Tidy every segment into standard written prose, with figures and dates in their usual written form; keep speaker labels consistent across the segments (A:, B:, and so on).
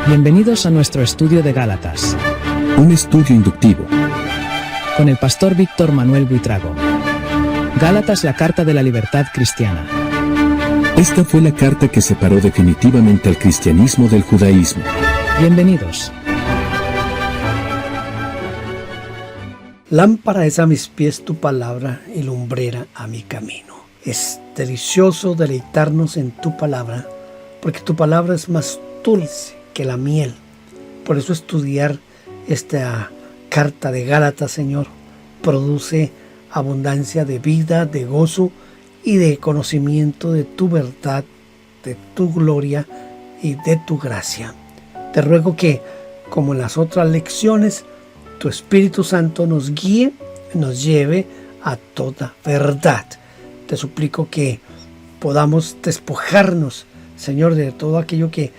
A: Bienvenidos a nuestro estudio de Gálatas,
B: un estudio inductivo,
A: con el pastor Víctor Manuel Buitrago. Gálatas, la carta de la libertad cristiana.
B: Esta fue la carta que separó definitivamente al cristianismo del judaísmo.
A: Bienvenidos.
C: Lámpara es a mis pies tu palabra y lumbrera a mi camino. Es delicioso deleitarnos en tu palabra, porque tu palabra es más dulce que la miel. Por eso estudiar esta carta de Gálatas, Señor, produce abundancia de vida, de gozo y de conocimiento de tu verdad, de tu gloria y de tu gracia. Te ruego que, como en las otras lecciones, tu Espíritu Santo nos guíe, nos lleve a toda verdad. Te suplico que podamos despojarnos, Señor, de todo aquello que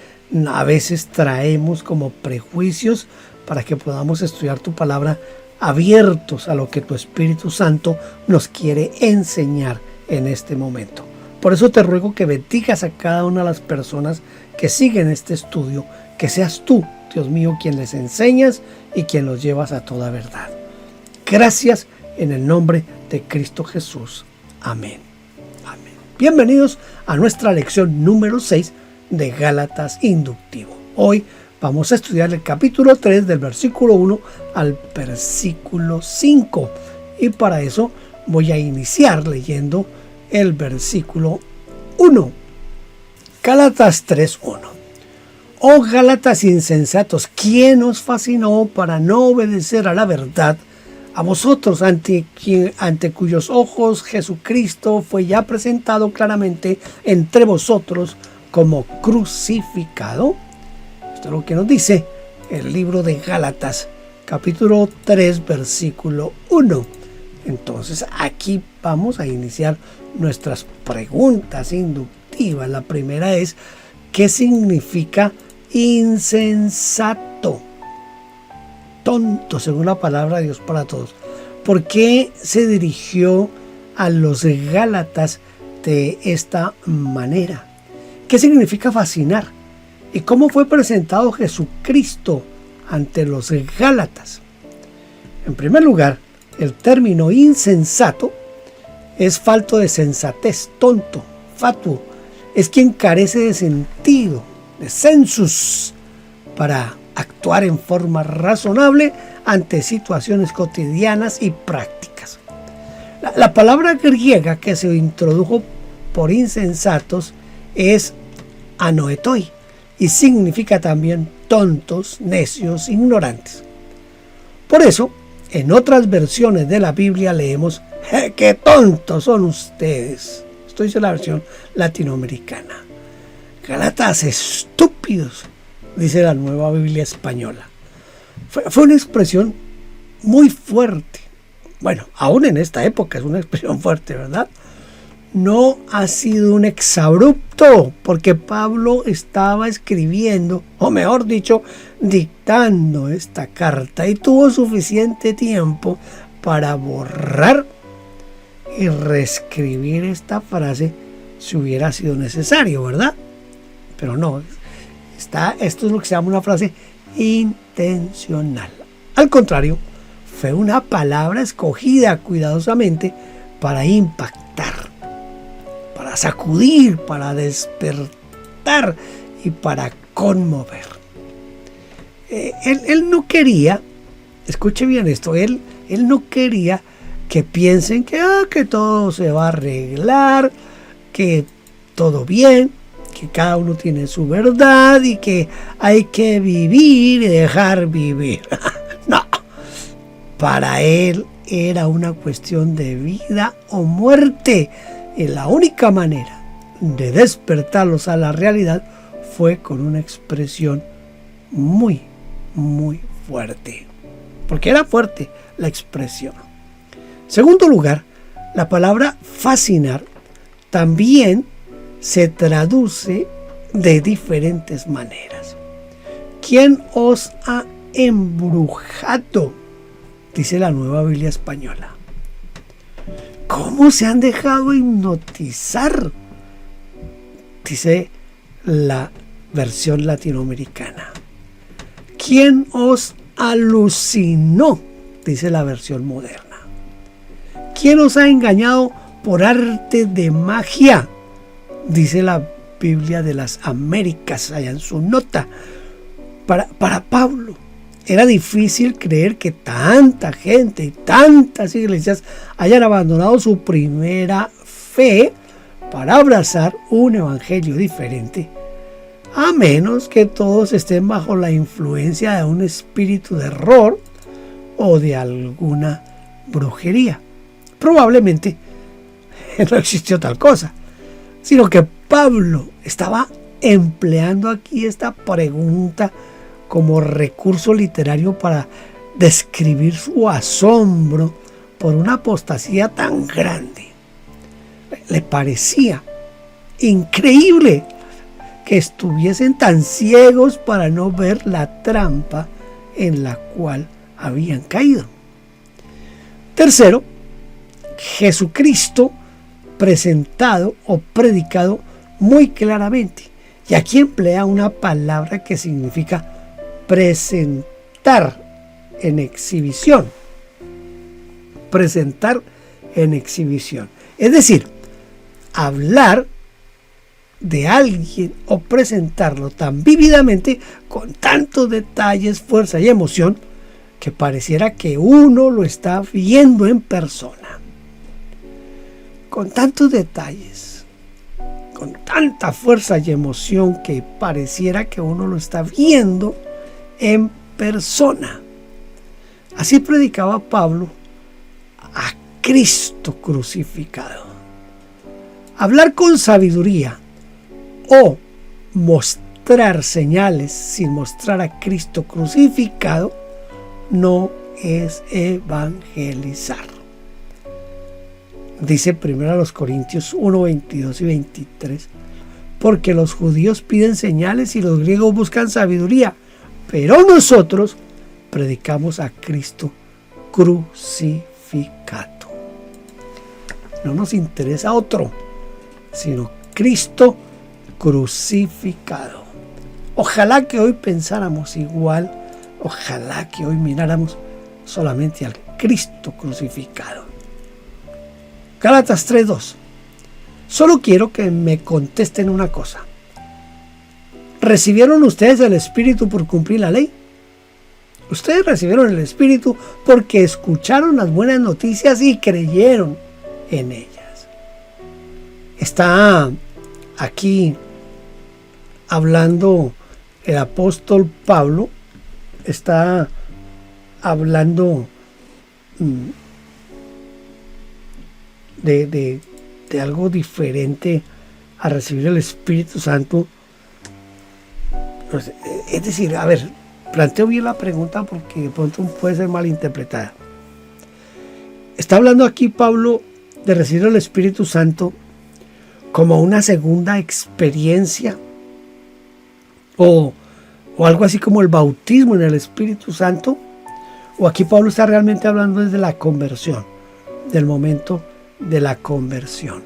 C: a veces traemos como prejuicios, para que podamos estudiar tu palabra abiertos a lo que tu Espíritu Santo nos quiere enseñar en este momento. Por eso te ruego que bendigas a cada una de las personas que siguen este estudio, que seas tú, Dios mío, quien les enseñas y quien los llevas a toda verdad. Gracias en el nombre de Cristo Jesús. Amén. Amén. Bienvenidos a nuestra lección número 6 de Gálatas Inductivo. Hoy vamos a estudiar el capítulo 3 del versículo 1 al versículo 5. Y para eso voy a iniciar leyendo el versículo 1. Gálatas 3:1. Oh Gálatas insensatos, ¿quién os fascinó para no obedecer a la verdad? A vosotros, ante cuyos ojos Jesucristo fue ya presentado claramente entre vosotros como crucificado. Esto es lo que nos dice el libro de Gálatas, capítulo 3, versículo 1. Entonces aquí vamos a iniciar nuestras preguntas inductivas. La primera es, ¿qué significa insensato? Tonto, según la palabra de Dios para todos. ¿Por qué se dirigió a los Gálatas de esta manera? ¿Qué significa fascinar? ¿Y cómo fue presentado Jesucristo ante los Gálatas? En primer lugar, el término insensato es falto de sensatez, tonto, fatuo. Es quien carece de sentido, de sensus, para actuar en forma razonable ante situaciones cotidianas y prácticas. La palabra griega que se introdujo por insensatos es anoetoi y significa también tontos, necios, ignorantes. Por eso, en otras versiones de la Biblia leemos, ¡qué tontos son ustedes! Esto dice la versión latinoamericana. Gálatas estúpidos, dice la Nueva Biblia Española. Fue una expresión muy fuerte. Bueno, aún en esta época es una expresión fuerte, ¿verdad? No ha sido un exabrupto, porque Pablo estaba escribiendo, o mejor dicho, dictando esta carta, y tuvo suficiente tiempo para borrar y reescribir esta frase si hubiera sido necesario, ¿verdad? Pero no, esto es lo que se llama una frase intencional. Al contrario, fue una palabra escogida cuidadosamente para impactar, para sacudir, para despertar y para conmover. Él no quería, escuche bien esto, él no quería que piensen que todo se va a arreglar, que todo bien, que cada uno tiene su verdad y que hay que vivir y dejar vivir. No, para él era una cuestión de vida o muerte. Y la única manera de despertarlos a la realidad fue con una expresión muy, muy fuerte. Porque era fuerte la expresión. Segundo lugar, la palabra fascinar también se traduce de diferentes maneras. ¿Quién os ha embrujado? Dice la Nueva Biblia Española. ¿Cómo se han dejado hipnotizar? Dice la versión latinoamericana. ¿Quién os alucinó? Dice la versión moderna. ¿Quién os ha engañado por arte de magia? Dice la Biblia de las Américas, allá en su nota. Para Pablo era difícil creer que tanta gente y tantas iglesias hayan abandonado su primera fe para abrazar un evangelio diferente, a menos que todos estén bajo la influencia de un espíritu de error o de alguna brujería. Probablemente no existió tal cosa, sino que Pablo estaba empleando aquí esta pregunta como recurso literario para describir su asombro por una apostasía tan grande. Le parecía increíble que estuviesen tan ciegos para no ver la trampa en la cual habían caído. Tercero, Jesucristo presentado o predicado muy claramente. Y aquí emplea una palabra que significa presentar en exhibición. Presentar en exhibición. Es decir, hablar de alguien o presentarlo tan vívidamente, con tantos detalles, fuerza y emoción, que pareciera que uno lo está viendo en persona. Con tantos detalles, con tanta fuerza y emoción que pareciera que uno lo está viendo en persona. Así predicaba Pablo a Cristo crucificado. Hablar con sabiduría o mostrar señales sin mostrar a Cristo crucificado no es evangelizar. Dice 1 Corintios 1, 22 y 23, porque los judíos piden señales y los griegos buscan sabiduría, pero nosotros predicamos a Cristo crucificado. No nos interesa otro, sino Cristo crucificado. Ojalá que hoy pensáramos igual, ojalá que hoy miráramos solamente al Cristo crucificado. Gálatas 3:2. Solo quiero que me contesten una cosa. ¿Recibieron ustedes el Espíritu por cumplir la ley? Ustedes recibieron el Espíritu porque escucharon las buenas noticias y creyeron en ellas. Está aquí hablando el apóstol Pablo, está hablando de algo diferente a recibir el Espíritu Santo. Es decir, a ver, planteo bien la pregunta porque de pronto puede ser malinterpretada. Está hablando aquí Pablo de recibir el Espíritu Santo como una segunda experiencia o algo así como el bautismo en el Espíritu Santo, o aquí Pablo está realmente hablando desde la conversión, del momento de la conversión.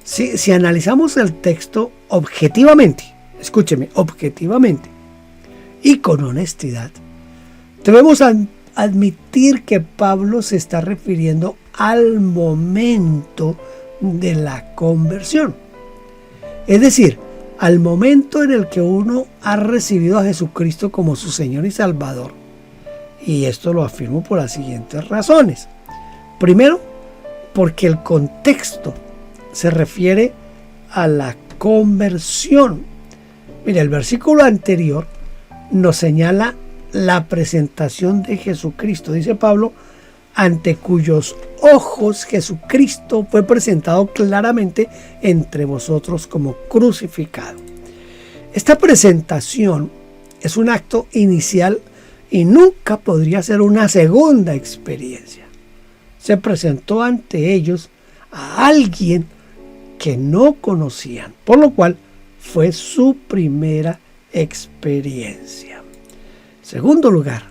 C: Si analizamos el texto objetivamente, escúcheme, objetivamente y con honestidad, debemos admitir que Pablo se está refiriendo al momento de la conversión. Es decir, al momento en el que uno ha recibido a Jesucristo como su Señor y Salvador. Y esto lo afirmo por las siguientes razones. Primero, porque el contexto se refiere a la conversión. Mira, el versículo anterior nos señala la presentación de Jesucristo. Dice Pablo, ante cuyos ojos Jesucristo fue presentado claramente entre vosotros como crucificado. Esta presentación es un acto inicial y nunca podría ser una segunda experiencia. Se presentó ante ellos a alguien que no conocían, por lo cual fue su primera experiencia. Segundo lugar,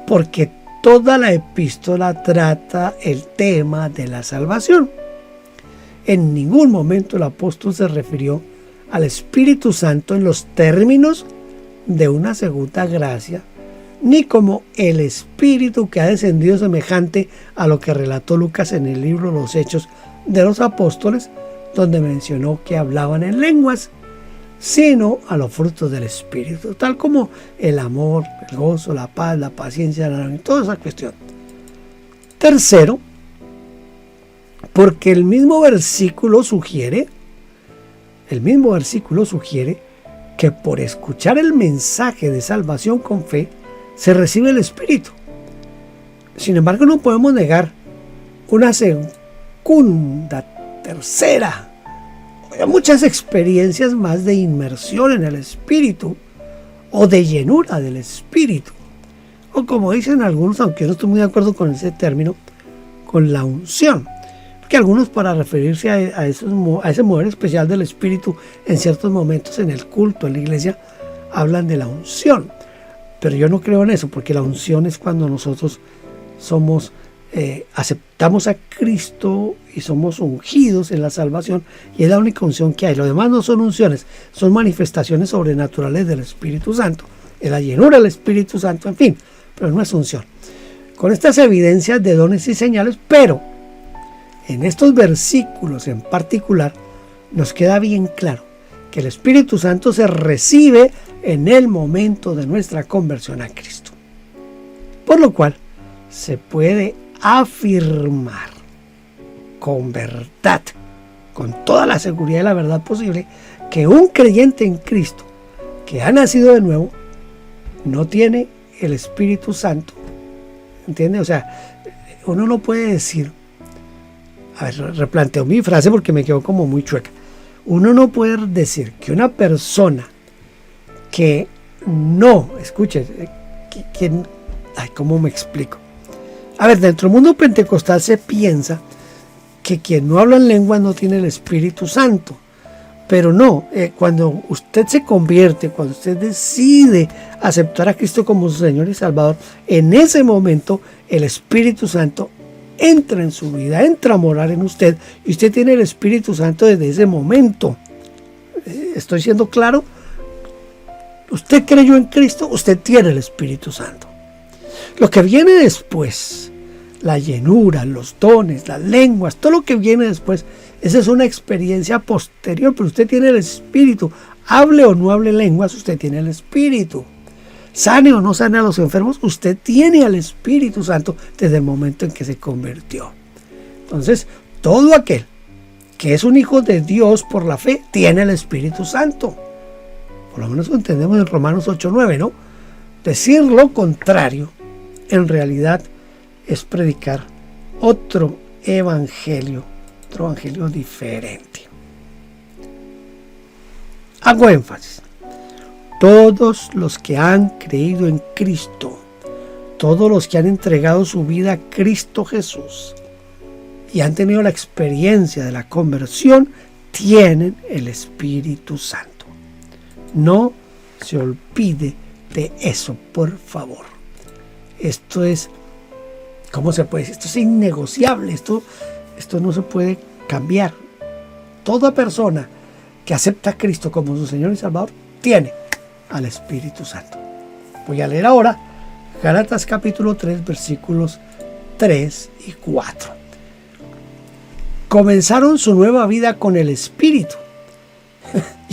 C: porque toda la epístola trata el tema de la salvación. En ningún momento el apóstol se refirió al Espíritu Santo en los términos de una segunda gracia, ni como el Espíritu que ha descendido semejante a lo que relató Lucas en el libro Los Hechos de los Apóstoles, donde mencionó que hablaban en lenguas, sino a los frutos del Espíritu, tal como el amor, el gozo, la paz, la paciencia, toda esa cuestión. Tercero, porque el mismo versículo sugiere que por escuchar el mensaje de salvación con fe se recibe el Espíritu. Sin embargo, no podemos negar una segunda, tercera, muchas experiencias más de inmersión en el Espíritu o de llenura del Espíritu, o como dicen algunos, aunque no estoy muy de acuerdo con ese término, con la unción, porque algunos, para referirse a ese mover especial del Espíritu en ciertos momentos en el culto, en la iglesia, hablan de la unción, pero yo no creo en eso, porque la unción es cuando nosotros aceptamos a Cristo y somos ungidos en la salvación, y es la única unción que hay. Lo demás no son unciones, son manifestaciones sobrenaturales del Espíritu Santo, es la llenura del Espíritu Santo, en fin, pero no es unción. Con estas evidencias de dones y señales, pero en estos versículos en particular nos queda bien claro que el Espíritu Santo se recibe en el momento de nuestra conversión a Cristo, por lo cual se puede afirmar con verdad, con toda la seguridad y la verdad posible, que un creyente en Cristo que ha nacido de nuevo no tiene el Espíritu Santo. ¿Entiende? O sea, uno no puede decir, a ver, replanteo mi frase porque me quedó como muy chueca. Uno no puede decir que una persona que no, escuche, ¿cómo me explico? A ver, dentro del mundo pentecostal se piensa que quien no habla en lenguas no tiene el Espíritu Santo. Pero no, cuando usted se convierte, cuando usted decide aceptar a Cristo como su Señor y Salvador, en ese momento el Espíritu Santo entra en su vida, entra a morar en usted, y usted tiene el Espíritu Santo desde ese momento. ¿Estoy siendo claro? Usted creyó en Cristo, usted tiene el Espíritu Santo. Lo que viene después, la llenura, los dones, las lenguas, todo lo que viene después, esa es una experiencia posterior, pero usted tiene el Espíritu. Hable o no hable lenguas, usted tiene el Espíritu. Sane o no sane a los enfermos, usted tiene al Espíritu Santo desde el momento en que se convirtió. Entonces, todo aquel que es un hijo de Dios por la fe, tiene el Espíritu Santo. Por lo menos lo entendemos en Romanos 8:9, ¿no? Decir lo contrario, en realidad, es predicar otro evangelio diferente. Hago énfasis. Todos los que han creído en Cristo, todos los que han entregado su vida a Cristo Jesús y han tenido la experiencia de la conversión, tienen el Espíritu Santo. No se olvide de eso, por favor. Esto es, ¿cómo se puede decir? Esto es innegociable, esto no se puede cambiar. Toda persona que acepta a Cristo como su Señor y Salvador tiene al Espíritu Santo. Voy a leer ahora Gálatas capítulo 3, versículos 3 y 4. Comenzaron su nueva vida con el Espíritu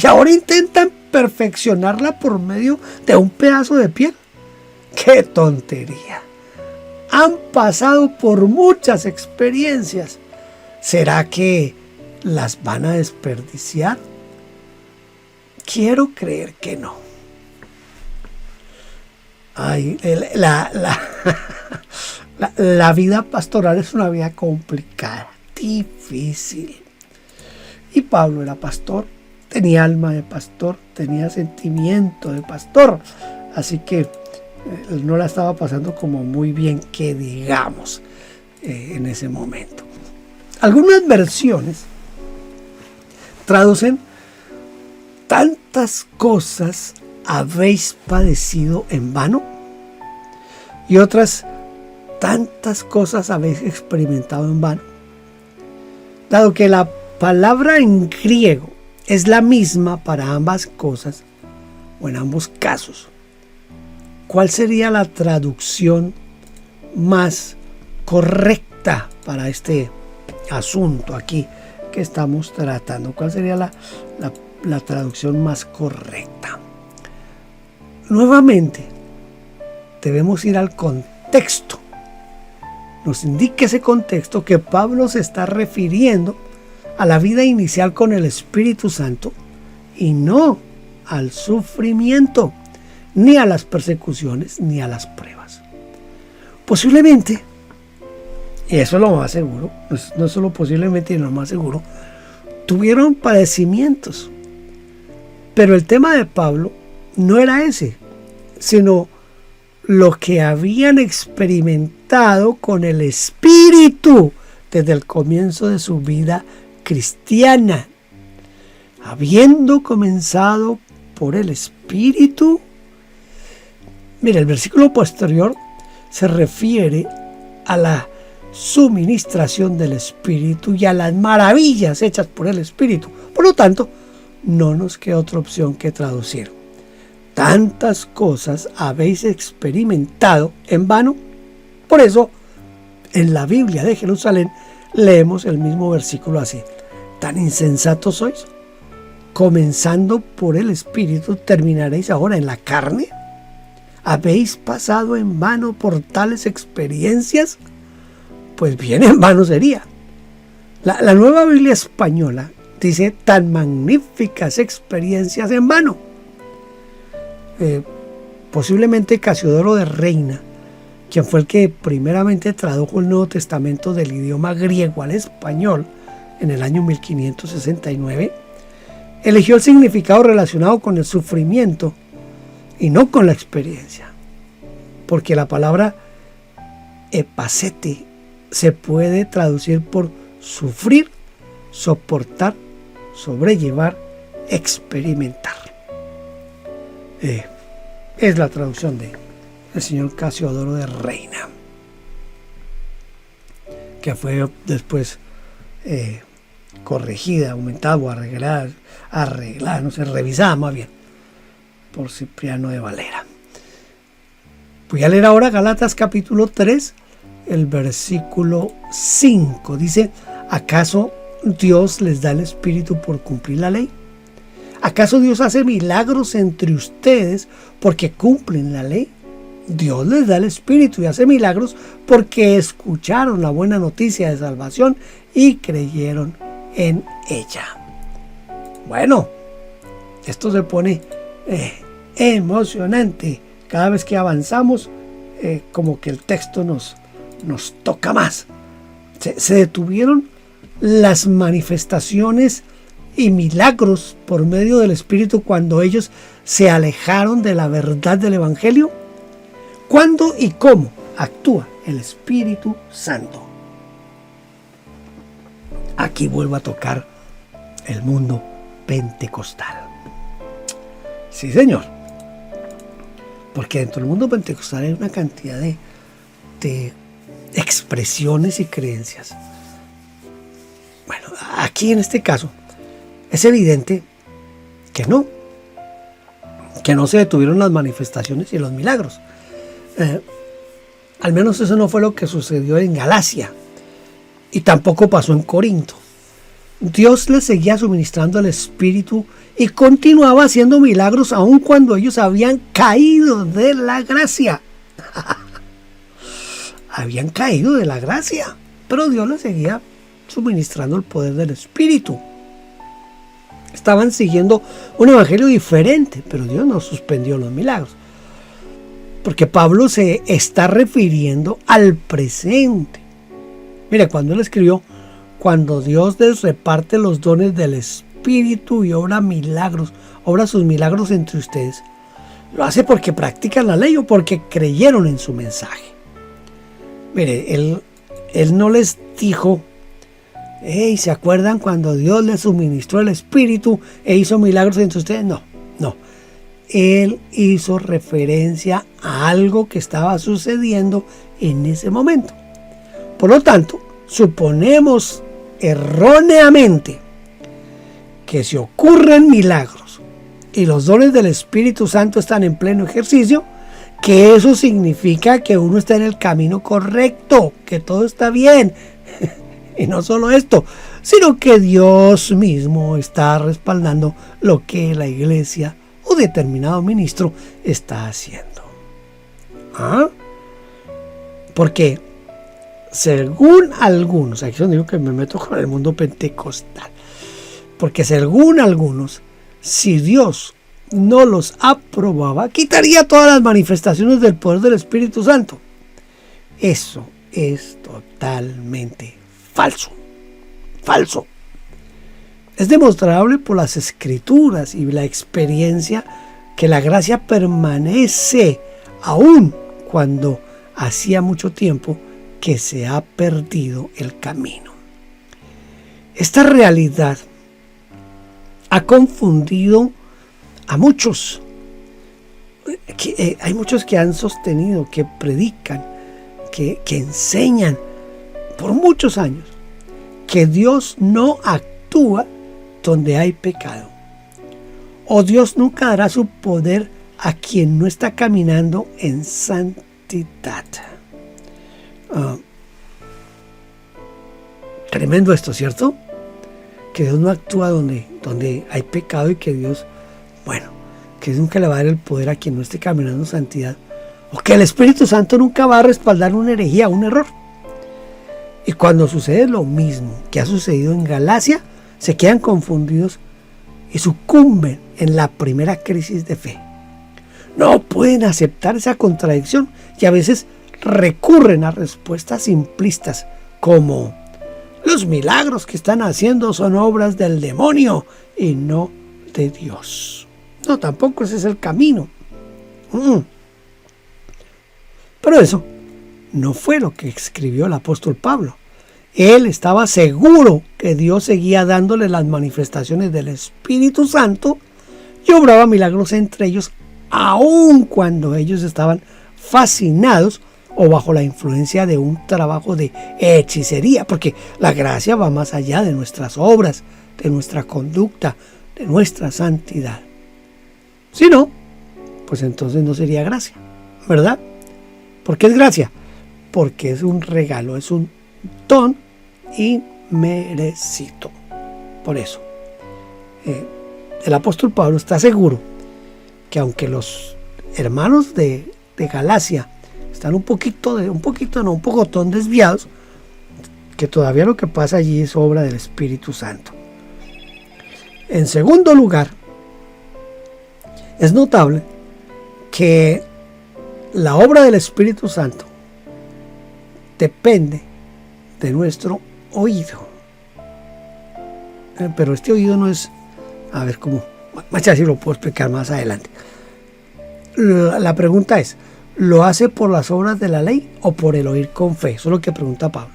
C: y ahora intentan perfeccionarla por medio de un pedazo de piel. ¡Qué tontería! Han pasado por muchas experiencias. ¿Será que las van a desperdiciar? Quiero creer que no. Ay, la vida pastoral es una vida complicada, difícil. Y Pablo era pastor, tenía alma de pastor, tenía sentimiento de pastor. Así que él no la estaba pasando como muy bien, que digamos, en ese momento. Algunas versiones traducen: tantas cosas habéis padecido en vano, y otras: tantas cosas habéis experimentado en vano. Dado que la palabra en griego es la misma para ambas cosas, o en ambos casos, ¿cuál sería la traducción más correcta para este asunto aquí que estamos tratando? ¿Cuál sería la traducción más correcta? Nuevamente, debemos ir al contexto. Nos indica ese contexto que Pablo se está refiriendo a la vida inicial con el Espíritu Santo y no al sufrimiento, ni a las persecuciones, ni a las pruebas. Posiblemente, y eso es lo más seguro, no solo posiblemente, sino lo más seguro, tuvieron padecimientos. Pero el tema de Pablo no era ese, sino lo que habían experimentado con el Espíritu desde el comienzo de su vida cristiana. Habiendo comenzado por el Espíritu. Mira, el versículo posterior se refiere a la suministración del Espíritu y a las maravillas hechas por el Espíritu. Por lo tanto, no nos queda otra opción que traducir: tantas cosas habéis experimentado en vano. Por eso, en la Biblia de Jerusalén leemos el mismo versículo así: tan insensatos sois, comenzando por el Espíritu, terminaréis ahora en la carne. ¿Habéis pasado en vano por tales experiencias? Pues bien, en vano sería. La Nueva Biblia Española dice: tan magníficas experiencias en vano. Posiblemente Casiodoro de Reina, quien fue el que primeramente tradujo el Nuevo Testamento del idioma griego al español en el año 1569, eligió el significado relacionado con el sufrimiento y no con la experiencia, porque la palabra epasete se puede traducir por sufrir, soportar, sobrellevar, experimentar. Es la traducción del señor Casiodoro de Reina, que fue después corregida, aumentada o arreglada, no sé, revisada más bien, por Cipriano de Valera. Voy a leer ahora Gálatas capítulo 3, el versículo 5. Dice: ¿acaso Dios les da el Espíritu por cumplir la ley? ¿Acaso Dios hace milagros entre ustedes porque cumplen la ley? Dios les da el Espíritu y hace milagros porque escucharon la buena noticia de salvación y creyeron en ella. Bueno, esto se pone emocionante. Cada vez que avanzamos, como que el texto nos toca más. Se detuvieron las manifestaciones y milagros por medio del Espíritu cuando ellos se alejaron de la verdad del Evangelio. ¿Cuándo y cómo actúa el Espíritu Santo? Aquí vuelvo a tocar el mundo pentecostal. Sí, señor. Porque dentro del mundo pentecostal hay una cantidad de expresiones y creencias. Bueno, aquí en este caso es evidente que no se detuvieron las manifestaciones y los milagros. Al menos eso no fue lo que sucedió en Galacia y tampoco pasó en Corinto. Dios les seguía suministrando el Espíritu y continuaba haciendo milagros aun cuando ellos habían caído de la gracia. Habían caído de la gracia, pero Dios les seguía suministrando el poder del Espíritu. Estaban siguiendo un evangelio diferente, pero Dios no suspendió los milagros. Porque Pablo se está refiriendo al presente. Mire, cuando él escribió: cuando Dios les reparte los dones del Espíritu y obra sus milagros entre ustedes, lo hace porque practican la ley o porque creyeron en su mensaje. Mire, él no les dijo: hey, ¿se acuerdan cuando Dios les suministró el Espíritu e hizo milagros entre ustedes? No. Él hizo referencia a algo que estaba sucediendo en ese momento. Por lo tanto, suponemos erróneamente que si ocurren milagros y los dones del Espíritu Santo están en pleno ejercicio, que eso significa que uno está en el camino correcto, que todo está bien. Y no solo esto, sino que Dios mismo está respaldando lo que la iglesia o determinado ministro está haciendo. ¿Ah? Porque según algunos, aquí es donde digo que me meto con el mundo pentecostal, porque según algunos, si Dios no los aprobaba, quitaría todas las manifestaciones del poder del Espíritu Santo. Eso es totalmente falso. Falso. Es demostrable por las Escrituras y la experiencia que la gracia permanece aún cuando hacía mucho tiempo que se ha perdido el camino. Esta realidad ha confundido a muchos. Hay muchos que han sostenido, que predican, que enseñan por muchos años que Dios no actúa donde hay pecado, o Dios nunca dará su poder a quien no está caminando en santidad. Tremendo esto, ¿cierto? Que Dios no actúa donde hay pecado y que Dios, que nunca le va a dar el poder a quien no esté caminando en santidad, o que el Espíritu Santo nunca va a respaldar una herejía, un error. Y cuando sucede lo mismo que ha sucedido en Galacia, se quedan confundidos y sucumben en la primera crisis de fe. No pueden aceptar esa contradicción y a veces recurren a respuestas simplistas como: los milagros que están haciendo son obras del demonio y no de Dios. No, tampoco ese es el camino. Pero eso no fue lo que escribió el apóstol Pablo. Él estaba seguro que Dios seguía dándole las manifestaciones del Espíritu Santo y obraba milagros entre ellos, aun cuando ellos estaban fascinados o bajo la influencia de un trabajo de hechicería, porque la gracia va más allá de nuestras obras, de nuestra conducta, de nuestra santidad. Si no, pues entonces no sería gracia, ¿verdad? ¿Por qué es gracia? Porque es un regalo, es un don inmerecido. Por eso, el apóstol Pablo está seguro que aunque los hermanos de Galacia están un pocotón desviados, que todavía lo que pasa allí es obra del Espíritu Santo. En segundo lugar, es notable que la obra del Espíritu Santo depende de nuestro oído. Pero este oído no es, a ver cómo, más así lo puedo explicar más adelante. La pregunta es: ¿lo hace por las obras de la ley o por el oír con fe? Eso es lo que pregunta Pablo.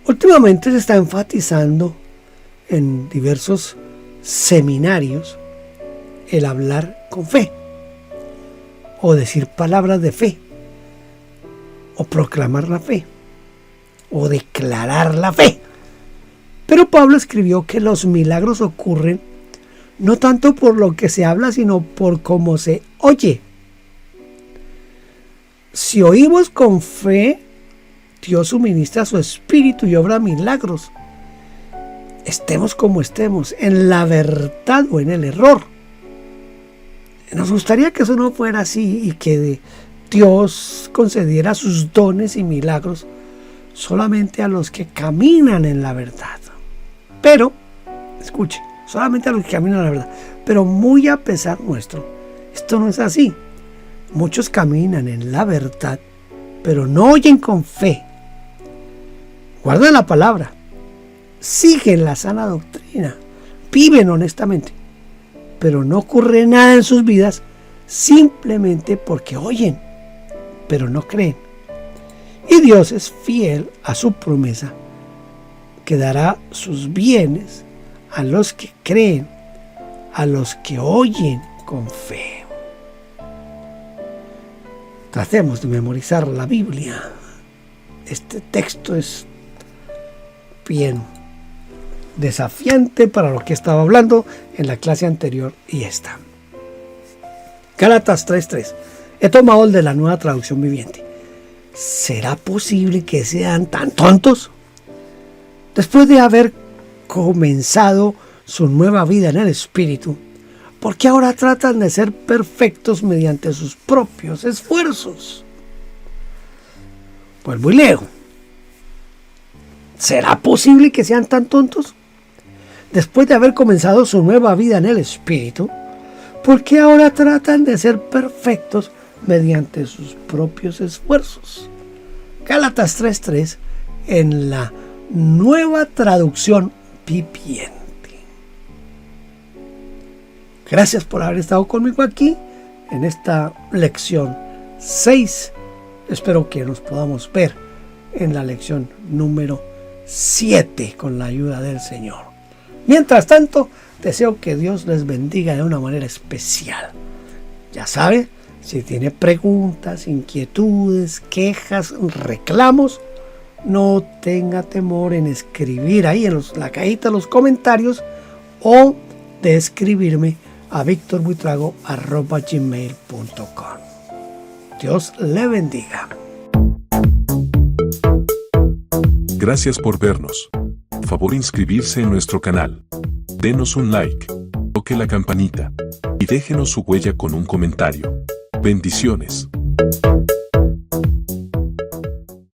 C: Últimamente se está enfatizando en diversos seminarios el hablar con fe, o decir palabras de fe, o proclamar la fe, o declarar la fe. Pero Pablo escribió que los milagros ocurren no tanto por lo que se habla, sino por cómo se oye. Si oímos con fe, Dios suministra su espíritu y obra milagros. Estemos como estemos, en la verdad o en el error. Nos gustaría que eso no fuera así y que Dios concediera sus dones y milagros solamente a los que caminan en la verdad. Pero, escuche, solamente a los que caminan en la verdad. Pero muy a pesar nuestro, esto no es así. Muchos caminan en la verdad, pero no oyen con fe. Guardan la palabra, siguen la sana doctrina, viven honestamente, pero no ocurre nada en sus vidas simplemente porque oyen, pero no creen. Y Dios es fiel a su promesa, que dará sus bienes a los que creen, a los que oyen con fe. Tratemos de memorizar la Biblia. Este texto es bien desafiante para lo que estaba hablando en la clase anterior y esta. Gálatas 3:3. He tomado el de la Nueva Traducción Viviente. ¿Será posible que sean tan tontos? Después de haber comenzado su nueva vida en el Espíritu, ¿por qué ahora tratan de ser perfectos mediante sus propios esfuerzos? Vuelvo y leo. ¿Será posible que sean tan tontos? Después de haber comenzado su nueva vida en el Espíritu, ¿por qué ahora tratan de ser perfectos mediante sus propios esfuerzos? Gálatas 3:3 en la Nueva Traducción Viviente. Gracias por haber estado conmigo aquí en esta lección 6. Espero que nos podamos ver en la lección número 7 con la ayuda del Señor. Mientras tanto, deseo que Dios les bendiga de una manera especial. Ya sabe, si tiene preguntas, inquietudes, quejas, reclamos, no tenga temor en escribir ahí en la cajita de los comentarios o de escribirme a victorbuitrago@gmail.com. Dios le bendiga.
B: Gracias por vernos. Favor inscribirse en nuestro canal. Denos un like, toque la campanita y déjenos su huella con un comentario. Bendiciones.